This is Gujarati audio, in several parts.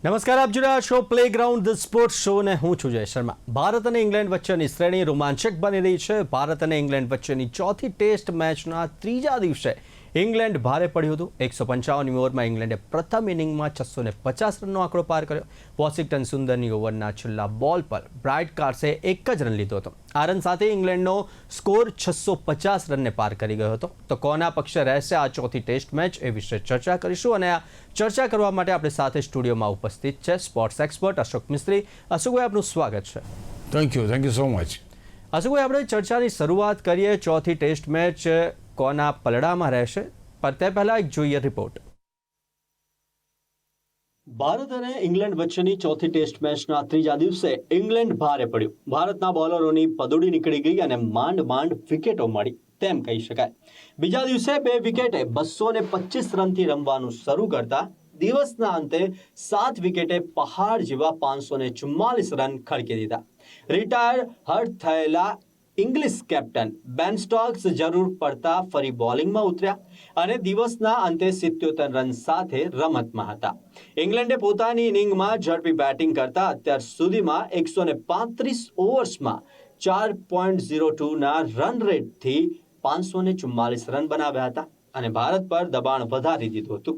નમસ્કાર, આપ જોઈ રહ્યા છો પ્લેગ્રાઉન્ડ ધ સ્પોર્ટ્સ શો ને હું છું જય શર્મા. ભારત અને ઇંગ્લેન્ડ વચ્ચેની શ્રેણી રોમાંચક બની રહી છે. ભારત અને ઇંગ્લેન્ડ વચ્ચેની ચોથી ટેસ્ટ મેચના ત્રીજા દિવસે ઇંગ્લેન્ડ ભારે પડ્યું હતું. 155મી ઓવરમાં ઇંગ્લેન્ડે પ્રથમ ઇનિંગમાં 650 રનનો આંકડો પાર કર્યો. વોશિંગ્ટન સુંદરની ઓવરના છેલ્લા બોલ પર બ્રાઇટ કાર્સે એક જ રન લીધો હતો. આ રન સાથે ઇંગ્લેન્ડનો સ્કોર 650 રનને પાર કરી ગયો હતો. તો કોના પક્ષે રહેશે આ ચોથી ટેસ્ટ મેચ એ વિશે ચર્ચા કરીશું, અને આ ચર્ચા કરવા માટે આપણી સાથે સ્ટુડિયોમાં ઉપસ્થિત છે સ્પોર્ટ્સ એક્સપર્ટ અશોક મિસ્ત્રી. અશોકભાઈ, આપનું સ્વાગત છે. Thank you so much. અશોકભાઈ, આપણે ચર્ચાની શરૂઆત કરીએ. ચોથી ટેસ્ટ મેચ કોના પલડામાં રહેશે, પણ તે પહેલા એક જોઈએ રિપોર્ટ. ભારત અને ઇંગ્લેન્ડ વચ્ચેની ચોથી ટેસ્ટ મેચના ત્રીજા દિવસે ઇંગ્લેન્ડ ભારે પડ્યું. ભારતના બોલરોની પદોડી નીકળી ગઈ અને માંડ વિકેટો મળી તેમ કહી શકાય. બીજા દિવસે 2 વિકેટે 225 રનથી રમવાનું શરૂ કરતા દિવસના અંતે 7 વિકેટે પહાડ જેવા 544 રન ખડકી દીધા. રિટાયર્ડ હર્ટ થયેલા ઇંગ્લિશ કેપ્ટન બેન સ્ટોક્સ જરૂર પડતા ફરી બોલિંગમાં ઉતર્યા અને દિવસના અંતે 77 રન સાથે રમતમાં હતા. ઇંગ્લેન્ડે પોતાની ઇનિંગમાં ઝડપી બેટિંગ કરતા અત્યાર સુધીમાં 135 ઓવર્સમાં 4.02ના રન રેટથી 544 રન બનાવ્યા હતા અને ભારત પર દબાણ વધારી દીધું હતું.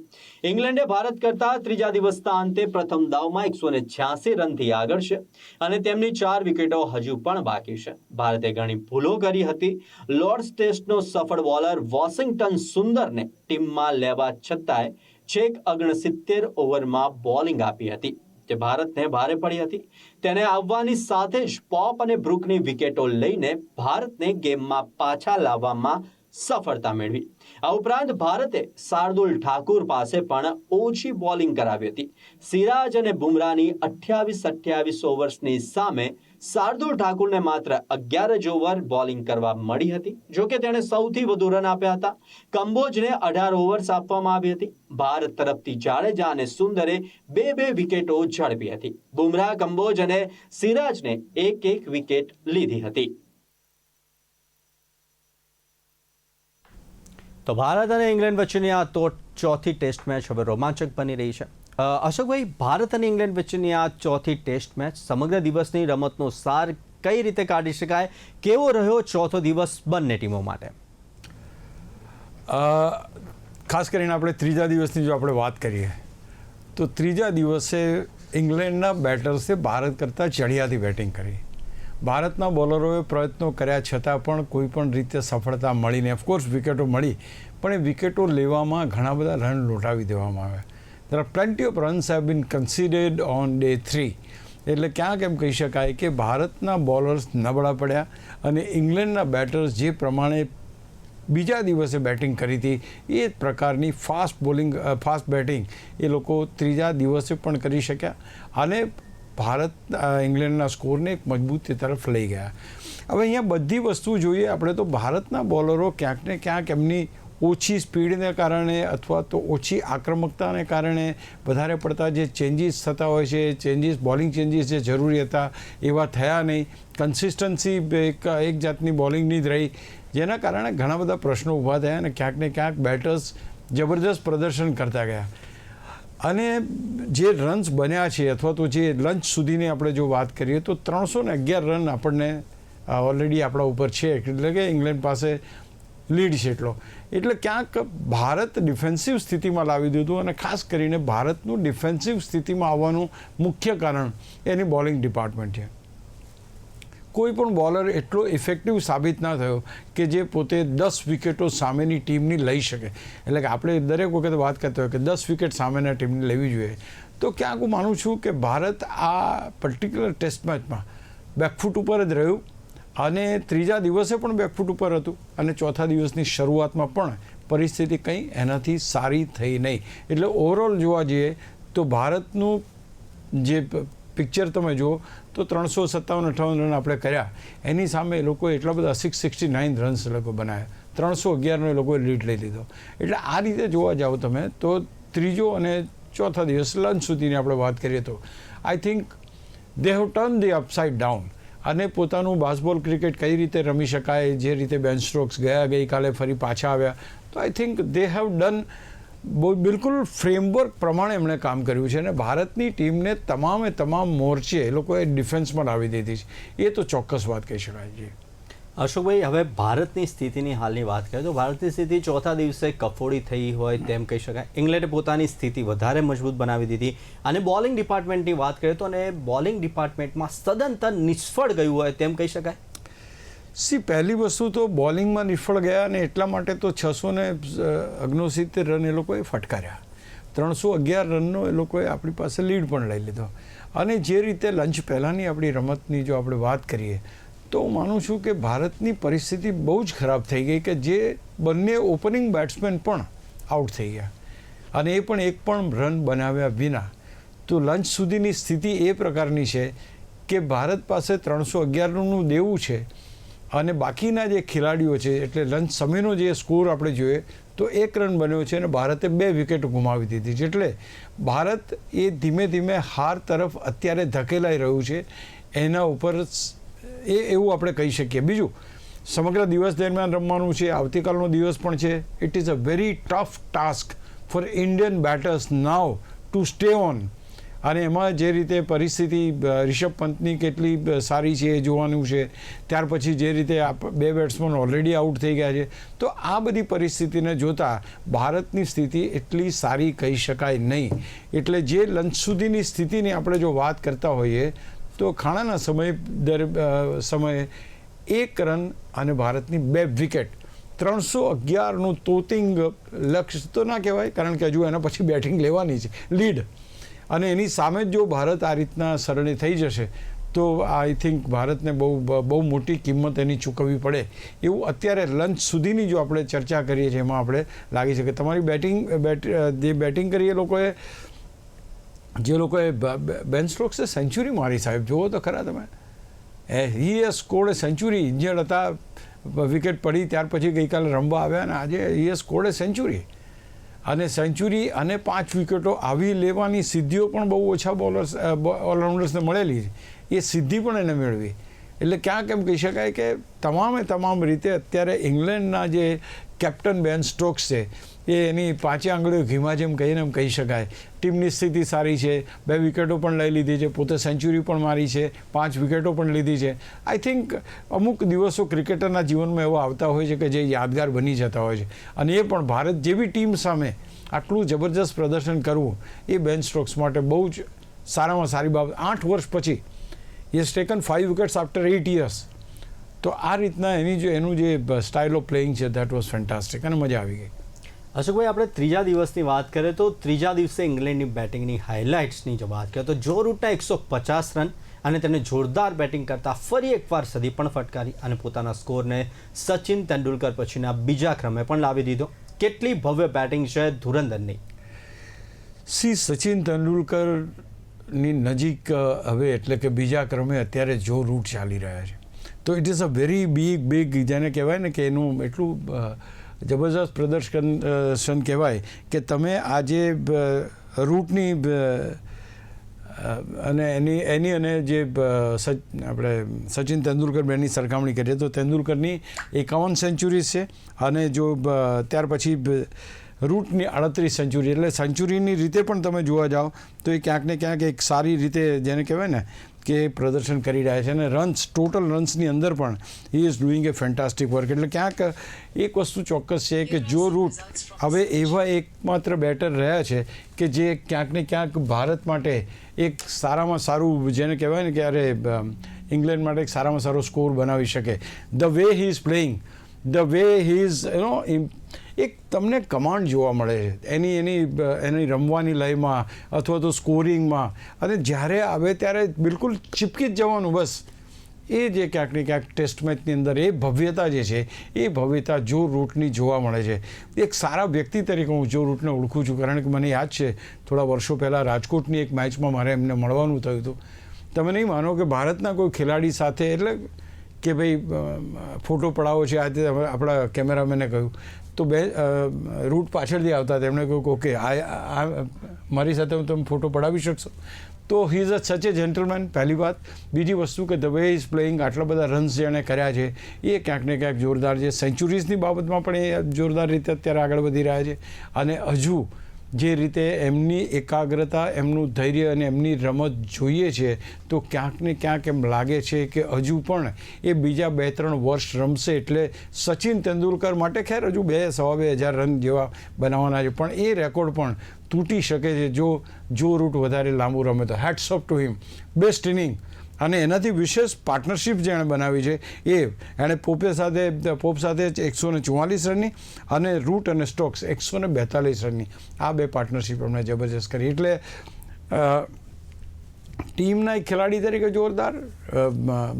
ઇંગ્લેન્ડે ભારત કરતા ત્રીજા દિવસના અંતે પ્રથમ દાવમાં 186 રનથી આગળ છે અને તેમની 4 વિકેટો હજુ પણ બાકી છે. ભારતે ઘણી ભૂલો કરી હતી. લોર્ડ્સ ટેસ્ટનો સફળ બોલર વોશિંગ્ટન સુંદરને ટીમમાં લેવા છતાંય છેક 69 ઓવરમાં બોલિંગ આપી હતી, જે ભારતને ભારે પડી હતી. તેને આવવાની સાથે જ પોપ અને બ્રુકની વિકેટો લઈને ભારતને ગેમમાં પાછા લાવવામાં સફળતા મેળવી. આ ઉપરાંત ભારતે શાર્દુલ ઠાકુર પાસે પણ ઓછી બોલિંગ કરાવી હતી. સિરાજ અને બુમરાહની 28 ઓવર્સની સામે શાર્દુલ ઠાકુરને માત્ર 11 જ ઓવર બોલિંગ કરવા મળી હતી. જોકે તેણે સૌથી વધુ રન આપ્યા હતા. કંબોજને 18 ઓવર્સ આપવામાં આવી હતી. ભારત તરફથી જાડેજા અને સુંદરે 2 વિકેટો ઝડપી હતી. બુમરાહ, કંબોજ અને સિરાજને એક વિકેટ લીધી હતી. તો ભારત અને ઇંગ્લેન્ડ વચ્ચેની આ ચોથી ટેસ્ટ મેચ હવે રોમાંચક બની રહી છે. અશોકભાઈ, ભારત અને ઇંગ્લેન્ડ વચ્ચેની આ ચોથી ટેસ્ટ મેચ સમગ્ર દિવસની રમતનો સાર કઈ રીતે કાઢી શકાય? કેવો રહ્યો ચોથો દિવસ બંને ટીમો માટે? ખાસ કરીને આપણે ત્રીજા દિવસની જો આપણે વાત કરીએ તો ત્રીજા દિવસે ઇંગ્લેન્ડના બેટર્સે ભારત કરતાં ચડિયાતી બેટિંગ કરી. ભારતના બોલરોએ પ્રયત્નો કર્યા છતાં પણ કોઈ પણ રીતે સફળતા મળીને ઓફકોર્સ વિકેટો મળી, પણ એ વિકેટો લેવામાં ઘણા બધા રન લોટાવી દેવામાં આવ્યા. there are plenty of runs have been conceded on day 3. એટલે ક્યાંક એમ કહી શકાય કે ભારતના બોલર્સ નબળા પડ્યા અને ઇંગ્લેન્ડના બેટર્સ જે પ્રમાણે બીજા દિવસે બેટિંગ કરી હતી એ પ્રકારની ફાસ્ટ બેટિંગ એ લોકો ત્રીજા દિવસે પણ કરી શક્યા અને ભારત ઇંગ્લેન્ડના સ્કોરને એક મજબૂતી તરફ લઈ ગયા. હવે અહીંયા બધી વસ્તુ જોઈએ આપણે તો ભારતના બોલરો ક્યાંક ને ક્યાંક એમની ઓછી સ્પીડને કારણે અથવા તો ઓછી આક્રમકતાને કારણે વધારે પડતા જે ચેન્જીસ થતા હોય છે, બોલિંગ ચેન્જીસ જે જરૂરી હતા એવા થયા નહીં. કન્સિસ્ટન્સી એક જાતની બોલિંગની જ રહી, જેના કારણે ઘણા બધા પ્રશ્નો ઊભા થયા અને ક્યાંક ને ક્યાંક બેટર્સ જબરદસ્ત પ્રદર્શન કરતા ગયા. અને જે રન્સ બન્યા છે અથવા તો જે લંચ સુધીની આપણે જો વાત કરીએ તો 311 રન આપણને ઓલરેડી આપણા ઉપર છે, એટલે કે ઇંગ્લેન્ડ પાસે લીડ છે એટલો. એટલે ક્યાંક ભારત ડિફેન્સિવ સ્થિતિમાં લાવી દીધું અને ખાસ કરીને ભારતનું ડિફેન્સિવ સ્થિતિમાં આવવાનું મુખ્ય કારણ એની બોલિંગ ડિપાર્ટમેન્ટ છે. કોઈ પણ બોલર એટલો ઇફેક્ટિવ સાબિત ના થયો કે જે પોતે 10 વિકેટો સામેની ટીમની લઈ શકે. એટલે કે આપણે દરેક વખતે વાત કરતા હોય કે 10 વિકેટ સામેના ટીમની લેવી જોઈએ. તો ક્યાંક હું માનું છું કે ભારત આ પર્ટિક્યુલર ટેસ્ટ મેચમાં બેકફૂટ ઉપર જ રહ્યું અને ત્રીજા દિવસે પણ બેકફૂટ ઉપર હતું અને ચોથા દિવસની શરૂઆતમાં પણ પરિસ્થિતિ કંઈ એનાથી સારી થઈ નહીં. એટલે ઓવરઓલ જોવા જઈએ તો ભારતનું જે પિક્ચર તમે જુઓ તો 357-58 રન આપણે કર્યા, એની સામે એ લોકોએ એટલા બધા 669 રન્સ એ લોકો બનાવ્યા, 311નો એ લોકોએ લીડ લઈ લીધો. એટલે આ રીતે જોવા જાઓ તમે તો ત્રીજો અને ચોથા દિવસ લંચ સુધીની આપણે વાત કરીએ તો I think they have turn the upside down અને પોતાનું બાસ્કેટબોલ ક્રિકેટ કઈ રીતે રમી શકાય, જે રીતે બેન સ્ટોક્સ ગઈકાલે ફરી પાછા આવ્યા, તો I think they have done બિલકુલ ફ્રેમવર્ક પ્રમાણે એમણે કામ કર્યું છે અને ભારતની ટીમને તમામ મોરચે એ લોકોએ ડિફેન્સમાં લાવી દીધી છે. એ તો ચોક્કસ વાત કહી શકાય છે. અશોકભાઈ, હવે ભારતની સ્થિતિની હાલની વાત કરીએ તો ભારતની સ્થિતિ ચોથા દિવસે કફોડી થઈ હોય તેમ કહી શકાય. ઇંગ્લેન્ડે પોતાની સ્થિતિ વધારે મજબૂત બનાવી દીધી અને બોલિંગ ડિપાર્ટમેન્ટની વાત કરીએ તો અને બોલિંગ ડિપાર્ટમેન્ટમાં સદંતર નિષ્ફળ ગયું હોય તેમ કહી શકાય. પહેલી વસ્તુ તો બોલિંગમાં નિષ્ફળ ગયા અને એટલા માટે તો 669 રન એ લોકોએ ફટકાર્યા. 311 રનનો એ લોકોએ આપણી પાસે લીડ પણ લઈ લીધો. અને જે રીતે લંચ પહેલાંની આપણી રમતની જો આપણે વાત કરીએ તો હું માનું છું કે ભારતની પરિસ્થિતિ બહુ જ ખરાબ થઈ ગઈ કે જે બંને ઓપનિંગ બેટ્સમેન પણ આઉટ થઈ ગયા અને એ પણ એક પણ રન બનાવ્યા વિના. તો લંચ સુધીની સ્થિતિ એ પ્રકારની છે કે ભારત પાસે 311 દેવું છે અને બાકીના જે ખેલાડીઓ છે એટલે લંચ સમયનો જે સ્કોર આપણે જોઈએ તો 1 રન બન્યો છે અને ભારતે 2 વિકેટ ગુમાવી દીધી છે. એટલે ભારત એ ધીમે ધીમે હાર તરફ અત્યારે ધકેલાઈ રહ્યું છે. એના ઉપર એવું આપણે કહી શકીએ. બીજું, સમગ્ર દિવસ દરમિયાન રમવાનું છે. આવતીકાલનો દિવસ પણ છે. It is a very tough task four Indian betters now to stay on. અને એમાં જે રીતે પરિસ્થિતિ રિષભ પંતની કેટલી સારી છે એ જોવાનું છે. ત્યાર પછી જે રીતે 2 બેટ્સમેન ઓલરેડી આઉટ થઈ ગયા છે. તો આ બધી પરિસ્થિતિને જોતાં ભારતની સ્થિતિ એટલી સારી કહી શકાય નહીં. એટલે જે લંચ સુધીની સ્થિતિની આપણે જો વાત કરતા હોઈએ તો ખાણાના સમયે 1 રન અને ભારતની 2 વિકેટ. 311નું તોતિંગ લક્ષ્ય તો ના કહેવાય કારણ કે હજુ એના પછી બેટિંગ લેવાની છે, લીડ. અને એની સામે જો ભારત આ રીતના સરળે થઈ જશે તો આઈ થિંક ભારતને બહુ મોટી કિંમત એની ચૂકવવી પડે એવું અત્યારે લંચ સુધીની જો આપણે ચર્ચા કરીએ છીએ એમાં આપણે લાગી શકે. તમારી જે બેટિંગ કરી એ લોકોએ જે લોકોએ બેન સ્ટોક્સે સેન્ચુરી મારી સાહેબ, જુઓ તો ખરા તમે. He has scored a century. Injured હતા, વિકેટ પડી, ત્યાર પછી ગઈકાલે રમવા આવ્યા અને આજે he has scored a century. અને સેન્ચુરી અને 5 વિકેટો આવી લેવાની સિદ્ધિઓ પણ બહુ ઓછા ઓલરાઉન્ડર્સને મળેલી છે. એ સિદ્ધિ પણ એને મેળવી. એટલે ક્યાંક એમ કહી શકાય કે તમામ રીતે અત્યારે ઇંગ્લેન્ડના જે કેપ્ટન બેન સ્ટોક્સ છે એ એની 5 આંગળીઓ ઘીમાં જેમ કહીને એમ કહી શકાય. ટીમની સ્થિતિ સારી છે, 2 વિકેટો પણ લઈ લીધી છે, પોતે સેન્ચુરી પણ મારી છે, 5 વિકેટો પણ લીધી છે. આઈ થિંક અમુક દિવસો ક્રિકેટરના જીવનમાં એવા આવતા હોય છે કે જે યાદગાર બની જતા હોય છે. અને એ પણ ભારત જેવી ટીમ સામે આટલું જબરજસ્ત પ્રદર્શન કરવું એ બેન સ્ટોક્સ માટે બહુ જ સારામાં સારી બાબત. 8 વર્ષ પછી has taken 5 wickets after 8 years. તો આ રીતના એનું જે સ્ટાઇલ ઓફ પ્લેઇંગ છે દેટ વોઝ ફેન્ટાસ્ટિક અને મજા આવી ગઈ. અશોકભાઈ, આપણે ત્રીજા દિવસની વાત કરીએ તો ત્રીજા દિવસે ઇંગ્લેન્ડની બેટિંગની હાઇલાઇટ્સની જો વાત કરીએ તો જો રૂટના 150 રન અને તેને જોરદાર બેટિંગ કરતા ફરી એકવાર સદી પણ ફટકારી અને પોતાના સ્કોરને સચિન તેંડુલકર પછીના બીજા ક્રમે પણ લાવી દીધો. કેટલી ભવ્ય બેટિંગ છે ધુરંધરની. સચિન તેંડુલકરની નજીક હવે એટલે કે બીજા ક્રમે અત્યારે જો રૂટ ચાલી રહ્યા છે. તો it is a very big જેને કહેવાય ને કે એનું એટલું જબરજસ્ત પ્રદર્શન કહેવાય કે તમે આજે રૂટની અને એની જે આપણે સચિન તેંડુલકર બેની સરખામણી કરીએ તો તેંડુલકરની 51 સેન્ચુરીઝ છે અને જો ત્યાર પછી રૂટની 38 સેન્ચુરી. એટલે સેન્ચુરીની રીતે પણ તમે જોવા જાઓ તો એ ક્યાંક ને ક્યાંક એક સારી રીતે જેને કહેવાય ને કે પ્રદર્શન કરી રહ્યા છે. અને ટોટલ રન્સની અંદર પણ he is doing A fantastic work. એટલે ક્યાંક એક વસ્તુ ચોક્કસ છે કે જો રૂટ હવે એવા એકમાત્ર બેટર રહ્યા છે કે જે ક્યાંક ને ક્યાંક ભારત માટે એક સારામાં સારું જેને કહેવાય ને કે અરે ઇંગ્લેન્ડ માટે એક સારામાં સારો સ્કોર બનાવી શકે. The way he is playing, the way he is એક તમને કમાન્ડ જોવા મળે છે એની રમવાની લયમાં અથવા તો સ્કોરિંગમાં. અને જ્યારે આવે ત્યારે બિલકુલ ચીપકી જ જવાનું બસ. એ જે ક્યાંક ને ક્યાંક ટેસ્ટ મેચની અંદર એ ભવ્યતા જે છે એ ભવ્યતા જો રૂટની જોવા મળે છે. એક સારા વ્યક્તિ તરીકે હું જો રૂટને ઓળખું છું કારણ કે મને યાદ છે થોડા વર્ષો પહેલાં રાજકોટની એક મેચમાં મારે એમને મળવાનું થયું હતું. તમે નહીં માનો કે ભારતના કોઈ ખેલાડી સાથે એટલે કે ભાઈ ફોટો પડાવો છે આજે આપણા કેમેરામેને કહ્યું તો રૂટ પાછળથી આવતા તેમણે કહ્યું ઓકે મારી સાથે તમે ફોટો પડાવી શકશો. તો હી ઇઝ સચ એ જેન્ટલમેન, પહેલી વાત. બીજી વસ્તુ કે ધ વે ઇઝ પ્લેઇંગ, આટલા બધા રન્સ જેણે કર્યા છે એ ક્યાંક ને ક્યાંક જોરદાર છે. સેન્ચુરીઝની બાબતમાં પણ એ જોરદાર રીતે અત્યારે આગળ વધી રહ્યા છે. અને હજુ જે રીતે એમની એકાગ્રતા, એમનું ધૈર્ય અને એમની રમત જોઈએ છે તો ક્યાંક ને ક્યાંક એમ લાગે છે કે હજુ પણ એ બીજા 2-3 વર્ષ રમશે એટલે સચિન તેંડુલકર માટે ખેર હજુ 2,000 રન જેવા બનાવવાના છે, પણ એ રેકોર્ડ પણ તૂટી શકે છે જો રૂટ વધારે લાંબુ રમે તો. Hats off to him, best inning. અને એનાથી વિશેષ પાર્ટનરશિપ જેણે બનાવી છે એણે પોપ સાથે 144 રનની અને રૂટ અને સ્ટોક્સ 142 રનની આ 2 પાર્ટનરશિપ એમણે જબરજસ્ત કરી. એટલે ટીમના એક ખેલાડી તરીકે જોરદાર,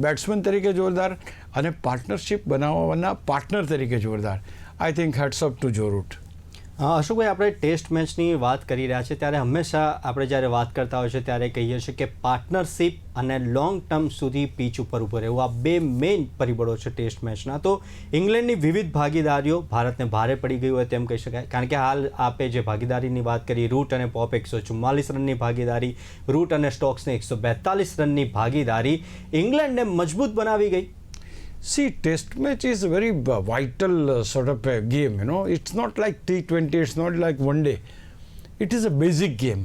બેટ્સમેન તરીકે જોરદાર અને પાર્ટનરશિપ બનાવવાના પાર્ટનર તરીકે જોરદાર. I think hats off to Joe Root. અશોકભાઈ, આપણે ટેસ્ટ મેચની વાત કરી રહ્યા છીએ ત્યારે હંમેશા આપણે જ્યારે વાત કરતા હોય છે ત્યારે કહીએ છીએ કે પાર્ટનરશિપ અને લોંગ ટર્મ સુધી પીચ ઉપર ઊભું રહેવું આ 2 મેઇન પરિબળો છે ટેસ્ટ મેચના. તો ઇંગ્લેન્ડની વિવિધ ભાગીદારીઓ ભારતને ભારે પડી ગઈ હોય તેમ કહી શકાય, કારણ કે હાલ આપે જે ભાગીદારીની વાત કરી, રૂટ અને પોપ 144 રનની ભાગીદારી, રૂટ અને સ્ટોક્સને 142 રનની ભાગીદારી ઇંગ્લેન્ડને મજબૂત બનાવી ગઈ. See, test match is a very vital sort of a game, It's not like T20, it's not like one day. It is a basic game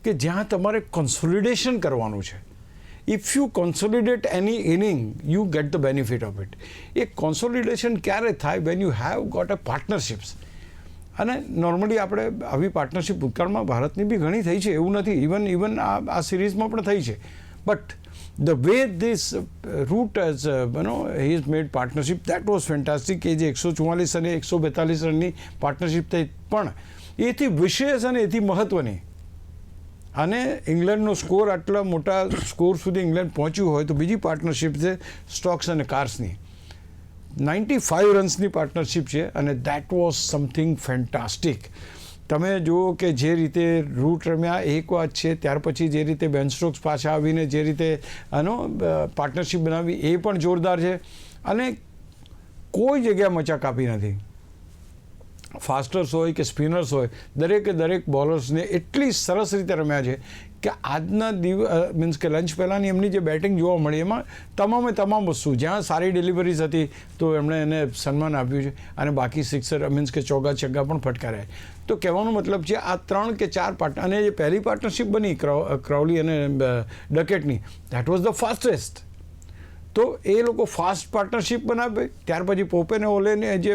કે જ્યાં તમારે consolidation કરવાનું છે. If you consolidate any inning, you get the benefit of it. A consolidation ક્યારે થાય? When you have got a partnerships. અને નોર્મલી આપણે આવી પાર્ટનરશિપ ભૂતકાળમાં ભારતની બી ઘણી થઈ છે, એવું નથી. ઇવન આ સિરીઝમાં પણ થઈ છે. But the way this route has he's made partnership, that was fantastic. કે જે 144 અને 142 રનની પાર્ટનરશિપ થઈ, પણ એથી વિશેષ અને એથી મહત્ત્વની અને ઇંગ્લેન્ડનો સ્કોર આટલા મોટા સ્કોર સુધી ઇંગ્લેન્ડ પહોંચ્યું હોય તો બીજી પાર્ટનરશિપ છે સ્ટોક્સ અને કાર્સની. 95 રન્સની પાર્ટનરશિપ છે અને દેટ વોઝ સમથિંગ ફેન્ટાસ્ટિક. તમે જુઓ કે જે રીતે રૂટ રમ્યા એક વાત છે, ત્યાર પછી જે રીતે બેન સ્ટોક્સ પાછા આવીને જે રીતે પાર્ટનરશિપ બનાવી એ પણ જોરદાર છે. અને કોઈ જગ્યા મચા કાપી નથી. ફાસ્ટર્સ હોય કે સ્પિનર્સ હોય, દરેક બોલર્સને એટલી સરસ રીતે રમ્યા છે કે આજના મીન્સ કે લંચ પહેલાંની એમની જે બેટિંગ જોવા મળી એમાં તમામ વસ્તુ, જ્યાં સારી ડિલિવરીઝ હતી તો એમણે એને સન્માન આપ્યું છે અને બાકી સિક્સર મીન્સ કે ચોગ્ગા છગ્ગા પણ ફટકાર્યા. તો કહેવાનો મતલબ છે આ 3 કે 4 પાર્ટનર, અને જે પહેલી પાર્ટનરશિપ બની ક્રાઉલી અને ડકેટની, ધેટ વોઝ ધ ફાસ્ટેસ્ટ. તો એ લોકો ફાસ્ટ પાર્ટનરશિપ બનાવે, ત્યાર પછી પોપ અને ઓલેને જે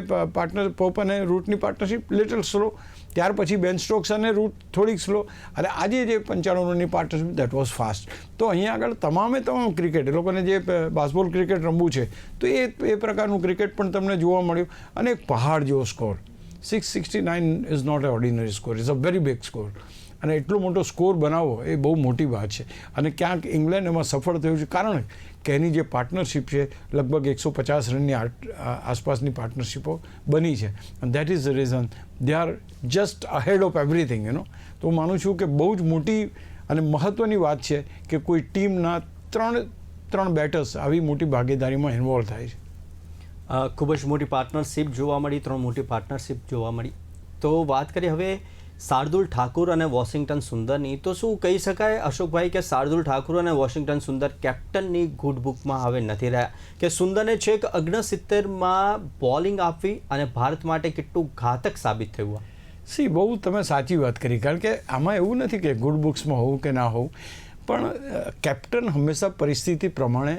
પોપ અને રૂટની પાર્ટનરશિપ લિટલ સ્લો, ત્યાર પછી બેન સ્ટોક્સ અને રૂટ થોડીક સ્લો, અને આજે જે 95 રનની પાર્ટનરશિપ દેટ વોઝ ફાસ્ટ. તો અહીંયા આગળ તમામ ક્રિકેટ, એ લોકોને જે બાસ્કેટબોલ ક્રિકેટ રમવું છે તો એ પ્રકારનું ક્રિકેટ પણ તમને જોવા મળ્યું. અને એક પહાડ જેવો score, 669 is not a ordinary score, is a very big score. અને એટલો મોટો સ્કોર બનાવવો એ બહુ મોટી વાત છે. અને ક્યાંક ઇંગ્લેન્ડ એમાં સફળ થયું છે, કારણ કે એની જે પાર્ટનરશિપ છે લગભગ 150 રનની આસપાસની પાર્ટનરશિપો બની છે. અને that is the reason they are just ahead of everything. તો હું માનું છું કે બહુ જ મોટી અને મહત્ત્વની વાત છે કે કોઈ ટીમના ત્રણ બેટર્સ આવી મોટી ભાગીદારીમાં ઇન્વોલ્વ થાય છે. ખૂબ જ મોટી પાર્ટનરશિપ જોવા મળી, 3 મોટી પાર્ટનરશિપ જોવા મળી. તો વાત કરીએ હવે શાર્દુલ ઠાકુર અને વોશિંગ્ટન સુંદરની. તો શું કહી શકાય અશોકભાઈ કે શાર્દુલ ઠાકુર અને વોશિંગ્ટન સુંદર કેપ્ટનની ગુડ બુકમાં હવે નથી રહ્યા, કે સુંદરને છેક 69માં બોલિંગ આપવી અને ભારત માટે કેટલું ઘાતક સાબિત થયું? બહુ તમે સાચી વાત કરી, કારણ કે આમાં એવું નથી કે ગુડ બુક્સમાં હોવું કે ના હોવું, પણ કેપ્ટન હંમેશા પરિસ્થિતિ પ્રમાણે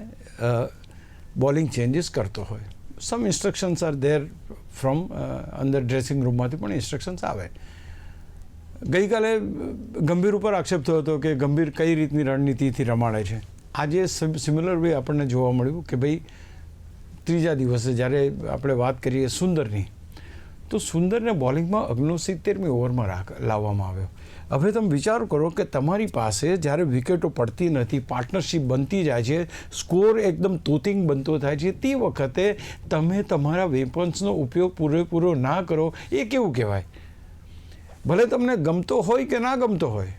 બોલિંગ ચેન્જીસ કરતો હોય. સમ ઇન્સ્ટ્રક્શન્સ આર ધેર ફ્રોમ અંદર ડ્રેસિંગ રૂમમાંથી પણ ઇન્સ્ટ્રક્શન્સ આવે. ગઈકાલે ગંભીર ઉપર આક્ષેપ થયો હતો કે ગંભીર કઈ રીતની રણનીતિથી રમાડે છે. આજે સિમિલર વે આપણને જોવા મળ્યું કે ભાઈ ત્રીજા દિવસે જ્યારે આપણે વાત કરીએ સુંદરની, તો સુંદરને બોલિંગમાં 69મી ઓવરમાં લાવવામાં આવ્યો. હવે તમે વિચાર કરો કે તમારી પાસે જ્યારે વિકેટો પડતી નથી, પાર્ટનરશિપ બનતી જાય છે, સ્કોર એકદમ તોતિંગ બનતો થાય છે, તે વખતે તમે તમારા વેપન્સનો ઉપયોગ પૂરેપૂરો ના કરો, એ કેવું કહેવાય? ભલે તમને ગમતો હોય કે ના ગમતો હોય,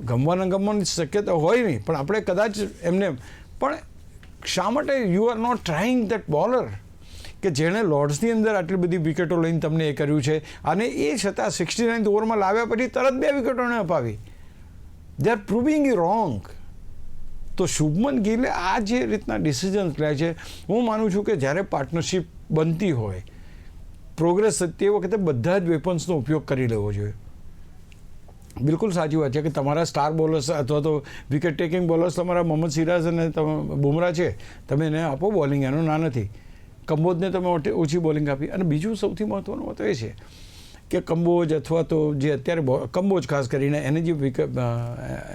ગમવાની શક્યતા હોય નહીં, પણ આપણે કદાચ એમને પણ શા માટે you are not trying that bowler કે જેણે લોર્ડ્સની અંદર આટલી બધી વિકેટો લઈને તમને એ કર્યું છે, અને એ છતાં 69 ઓવરમાં લાવ્યા પછી તરત 2 વિકેટોને અપાવી. They are proving you wrong. તો શુભમન ગિલે આ જે રીતના ડિસિઝન્સ લે છે, હું માનું છું કે જ્યારે પાર્ટનરશિપ બનતી હોય, પ્રોગ્રેસ તે વખતે બધા જ વેપન્સનો ઉપયોગ કરી લેવો જોઈએ. બિલકુલ સાચી વાત છે કે તમારા સ્ટાર બોલર્સ અથવા તો વિકેટ ટેકિંગ બોલર્સ તમારા મોહમ્મદ સિરાજ અને બુમરાહ છે, તમે એને આપો બોલિંગ, એનો ના નથી. કંબોજને તમે ઓછી બોલિંગ આપી. અને બીજું સૌથી મહત્ત્વનું વાત એ છે કે કંબોજ અથવા તો જે અત્યારે કંબોજ ખાસ કરીને એને જે વિકેટ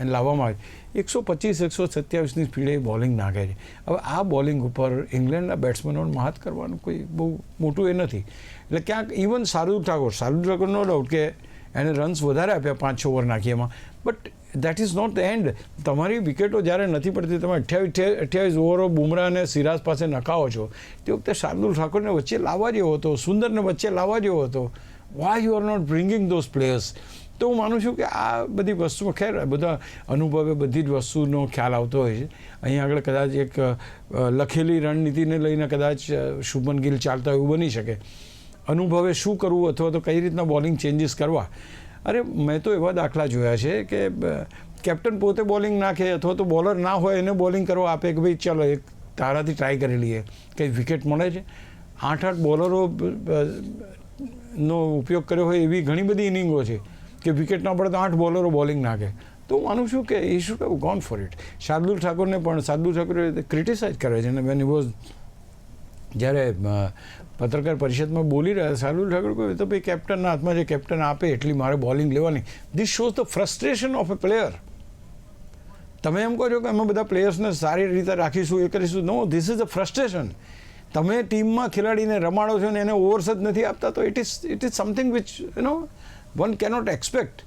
લાવવામાં આવે, 125-127ની સ્પીડે બોલિંગ નાખે છે. હવે આ બોલિંગ ઉપર ઇંગ્લેન્ડના બેટ્સમેનોને માત કરવાનું કોઈ બહુ મોટું એ નથી. એટલે ક્યાંક even Shardul Thakur no doubt કે એને રન્સ વધારે આપ્યા 5-6 ઓવર નાખી એમાં, but that is not the end. તમારી વિકેટો જ્યારે નથી પડતી, તમે 28 ઓવરો બુમરાહ અને સિરાજ પાસે નખાવો છો, તે વખતે શાર્દુલ ઠાકોરને વચ્ચે લાવવા જેવો હતો, સુંદરને વચ્ચે લાવવા જેવો હતો. Why you are not bringing those players? તો હું માનું છું કે આ બધી વસ્તુમાં ખેર બધા અનુભવે બધી જ વસ્તુનો ખ્યાલ આવતો હોય છે. અહીં આગળ કદાચ એક લખેલી રણનીતિને લઈને કદાચ શુભમન ગિલ ચાલતા એવું બની શકે. અનુભવે શું કરવું અથવા તો કઈ રીતના બોલિંગ ચેન્જીસ કરવા. અરે મેં તો એવા દાખલા જોયા છે કે કેપ્ટન પોતે બોલિંગ નાખે અથવા તો બોલર ના હોય એને બોલિંગ કરવા આપે કે ભાઈ ચાલો એક તારાથી ટ્રાય કરી લઈએ, કંઈ વિકેટ મળે છે. 8 બોલરો નો ઉપયોગ કર્યો હોય એવી ઘણી બધી ઇનિંગો છે કે વિકેટ ના પડે તો 8 બોલરો બોલિંગ નાખે. તો હું માનું છું કે he should have gone for it. Shardul ઠાકોરે ક્રિટિસાઇઝ કરે છે, અને વેન હી વોઝ જ્યારે પત્રકાર પરિષદમાં બોલી રહ્યા, શાર્દુલ ઠાકોર કહે તો ભાઈ કેપ્ટનના હાથમાં જે કેપ્ટન આપે એટલી મારે બોલિંગ લેવાની. This shows the frustration of A player. તમે એમ કહો છો કે અમે બધા પ્લેયર્સને સારી રીતે રાખીશું, એ કરીશું. નો, ધીસ ઇઝ ધ ફ્રસ્ટ્રેશન. તમે ટીમમાં ખેલાડીને રમાડો છો ને એને ઓવર્સ જ નથી આપતા, તો it is something which one cannot expect.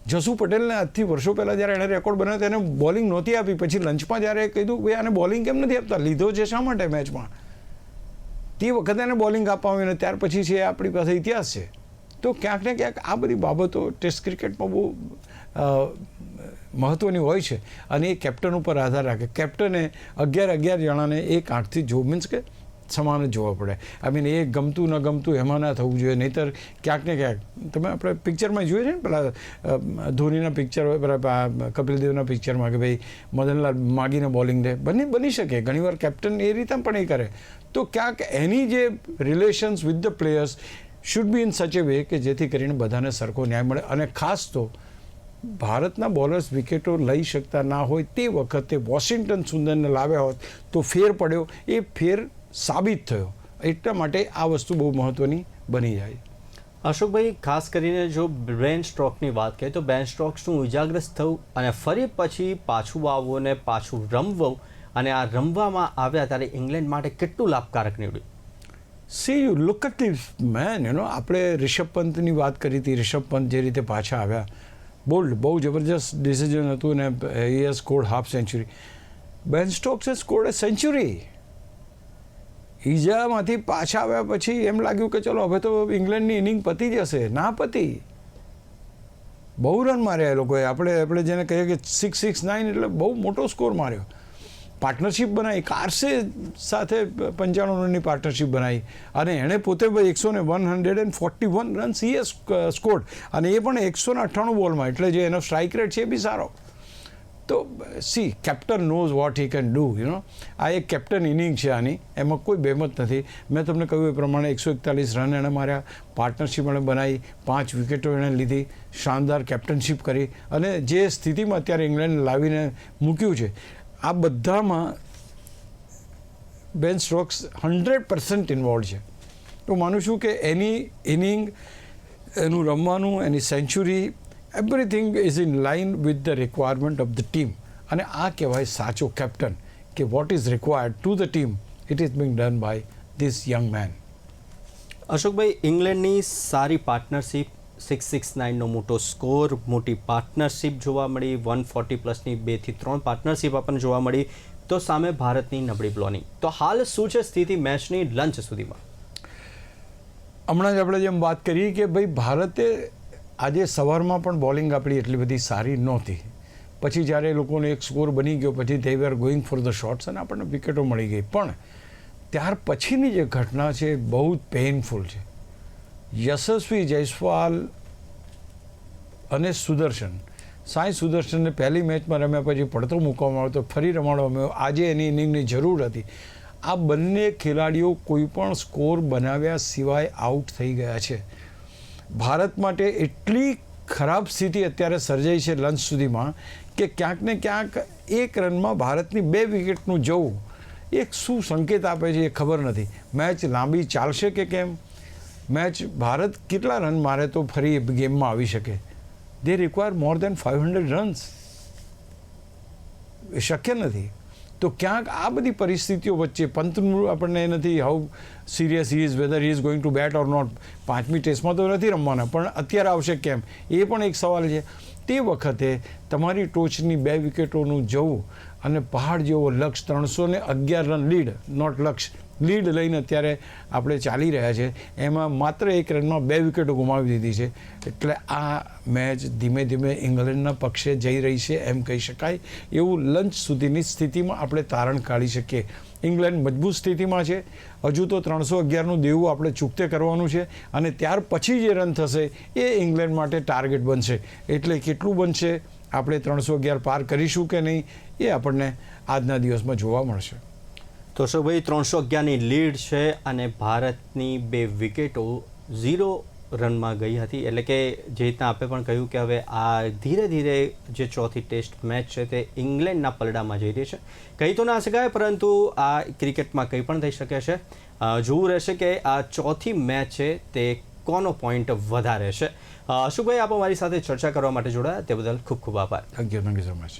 Jasu પટેલને આજથી વર્ષો પહેલાં જ્યારે એણે રેકોર્ડ બનાવ્યો એને બોલિંગ નહોતી આપી. પછી લંચમાં જ્યારે કીધું ભાઈ આને બોલિંગ કેમ નથી આપતા, લીધો છે શા માટે મેચમાં, તે વખતે એને બોલિંગ આપવામાં આવે, ત્યાર પછી છે આપણી પાસે ઇતિહાસ છે. તો ક્યાંક ને ક્યાંક આ બધી બાબતો ટેસ્ટ ક્રિકેટમાં બહુ મહત્ત્વની હોય છે, અને એ કેપ્ટન ઉપર આધાર રાખે. કેપ્ટને 11 જણાને એક આંખથી મીન્સ કે સમાન જ જોવા પડે. આઈ મીન એ ગમતું ન ગમતું એમાં ના થવું જોઈએ, નહીંતર ક્યાંક ને ક્યાંક તમે આપણે પિક્ચરમાં જોઈએ છે ને, પેલા ધોનીના પિક્ચર હોય, પેલા કપિલ દેવના પિક્ચરમાં કે ભાઈ મદનલાલ માગીને બોલિંગ દે, બની શકે. ઘણીવાર કેપ્ટન એ રીતે પણ એ કરે. તો ક્યાંક એની જે relations with the players should be in such A way કે જેથી કરીને બધાને સરખો ન્યાય મળે. અને ખાસ તો ભારતના બોલર્સ વિકેટો લઈ શકતા ના હોય તે વખતે વોશિંગ્ટન સુંદરને લાવ્યા હોત તો ફેર પડ્યો, એ ફેર સાબિત થયો. એટલા માટે આ વસ્તુ બહુ મહત્ત્વની બની જાય. અશોકભાઈ, ખાસ કરીને જો બેન સ્ટ્રોકની વાત કરીએ તો બેન સ્ટ્રોક્સનું ઇજાગ્રસ્ત થવું અને ફરી પછી પાછું આવવું ને પાછું રમવું, અને આ રમવામાં આવ્યા ત્યારે ઇંગ્લેન્ડ માટે કેટલું લાભકારક નીવડ્યું? See you look at this man, આપણે રિષભ પંતની વાત કરી હતી. રિષભ પંત જે રીતે પાછા આવ્યા, બોલ્ડ, બહુ જબરજસ્ત ડિસિઝન હતું, ને he has scored half century. Ben Stokes has scored a century. ઈજામાંથી પાછા આવ્યા પછી એમ લાગ્યું કે ચલો હવે તો ઇંગ્લેન્ડની ઇનિંગ પતી જશે. ના પતી, બહુ રન માર્યા એ લોકોએ. આપણે જેને કહીએ કે 669 એટલે બહુ મોટો સ્કોર માર્યો. પાર્ટનરશિપ બનાવી, કારસે સાથે 95 રનની પાર્ટનરશિપ બનાવી, અને એણે પોતે 141 રન્સ હી હેઝ સ્કોર્ડ, અને એ પણ 198 બોલમાં. એટલે જે એનો સ્ટ્રાઇક રેટ છે એ બી સારો. તો see, captain knows what he can do. આ એક કેપ્ટન ઇનિંગ છે આની, એમાં કોઈ બેમત નથી. મેં તમને કહ્યું એ પ્રમાણે 141 રન એણે માર્યા, પાર્ટનરશિપ એણે બનાવી, 5 વિકેટો એણે લીધી, શાનદાર કેપ્ટનશિપ કરી, અને જે સ્થિતિમાં અત્યારે ઇંગ્લેન્ડ લાવીને મૂક્યું છે, આ બધામાં બેન સ્ટોક્સ 100% ઇન્વોલ્વ છે. તો માનું છું કે એની ઇનિંગ, એનું રમવાનું, એની century, everything is in line with the requirement of the team. અને આ કહેવાય સાચો કેપ્ટન, કે what is required to the team, it is being done by this young man. અશોકભાઈ, ઇંગ્લેન્ડની સારી પાર્ટનરશિપ, 669નો મોટો સ્કોર, મોટી પાર્ટનરશિપ જોવા મળી, 140+ની 2 થી 3 પાર્ટનરશિપ આપણને જોવા મળી, તો સામે ભારતની નબળી બોલિંગ. તો હાલ શું છે સ્થિતિ મેચની લંચ સુધીમાં? હમણાં જ આપણે જેમ વાત કરી કે ભાઈ ભારતે આજે સવારમાં પણ બોલિંગ આપણી એટલી બધી સારી નહોતી. પછી જ્યારે એ લોકોનો એક સ્કોર બની ગયો, પછી દે વેર ગોઈંગ ફોર ધ શોટ્સ, અને આપણને વિકેટો મળી ગઈ. પણ ત્યાર પછીની જે ઘટના છે એ બહુ જ પેઇનફુલ છે. યશસ્વી જયસ્વાલ અને સુદર્શન સાંઈ સુદર્શનને પહેલી મેચમાં રમ્યા પછી પડતો મૂકવામાં આવ્યો તો ફરી રમાડવામાં આવ્યો. આજે એની ઇનિંગની જરૂર હતી. આ બંને ખેલાડીઓ કોઈ પણ સ્કોર બનાવ્યા સિવાય આઉટ થઈ ગયા છે. ભારત માટે એટલી ખરાબ સ્થિતિ અત્યારે સર્જાઈ છે લંચ સુધીમાં કે ક્યાંક ને ક્યાંક એક રનમાં ભારતની 2 વિકેટનું જવું એક શું સંકેત આપે છે એ ખબર નથી. મેચ લાંબી ચાલશે કે કેમ? મેચ ભારત કેટલા રન મારે તો ફરી ગેમમાં આવી શકે? દે રિક્વાયર મોર દેન 500 રન્સ. એ શક્ય નથી. તો ક્યાંક આ બધી પરિસ્થિતિઓ વચ્ચે પંતનું આપણને નથી how serious he is, whether he is going to bat or not. 5મી ટેસ્ટમાં તો નથી રમવાના, પણ અત્યારે આવશે કેમ એ પણ એક સવાલ છે. તે વખતે તમારી ટોચની 2 વિકેટોનું જવું અને પહાડ જેવો લક્ષ્ય 311 રન લીડ, નોટ લક્ષ્ય, લીડ લઈને અત્યારે આપણે ચાલી રહ્યા છે, એમાં માત્ર 1 રનમાં 2 વિકેટો ગુમાવી દીધી છે. એટલે આ મેચ ધીમે ધીમે ઇંગ્લેન્ડના પક્ષે જઈ રહી છે એમ કહી શકાય. એવું લંચ સુધીની સ્થિતિમાં આપણે તારણ કાઢી શકીએ. ઇંગ્લેન્ડ મજબૂત સ્થિતિમાં છે. હજુ તો 311નું દેવું આપણે ચૂકતે કરવાનું છે અને ત્યાર પછી જે રન થશે એ ઇંગ્લેન્ડ માટે ટાર્ગેટ બનશે. એટલે કેટલું બનશે, આપણે 311 પાર કરીશું કે નહીં, એ આપણને આજના દિવસમાં જોવા મળશે. તો અશોકભાઈ, 311ની લીડ છે અને ભારતની 2 વિકેટો 0 રનમાં ગઈ હતી. એટલે કે જે રીતના આપણે પણ કહ્યું કે હવે આ ધીરે ધીરે જે ચોથી ટેસ્ટ મેચ છે તે ઇંગ્લેન્ડના પલડામાં જઈ રહી છે. કહી તો ના શકાય, પરંતુ આ ક્રિકેટમાં કંઈ પણ થઈ શકે છે. જોવું રહેશે કે આ ચોથી મેચ છે તે કોનો પોઈન્ટ વધારે છે. અશોકભાઈ, આપ અમારી સાથે ચર્ચા કરવા માટે જોડાયા તે બદલ ખૂબ ખૂબ આભાર. Thank you so much.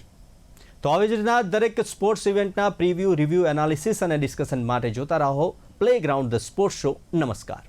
તો આવી જ રીતના દરેક સ્પોર્ટ્સ ઇવેન્ટના પ્રિવ્યૂ, રિવ્યૂ, એનાલિસિસ અને ડિસ્કશન માટે જોતા રહો પ્લેગ્રાઉન્ડ ધ સ્પોર્ટ્સ શો. નમસ્કાર.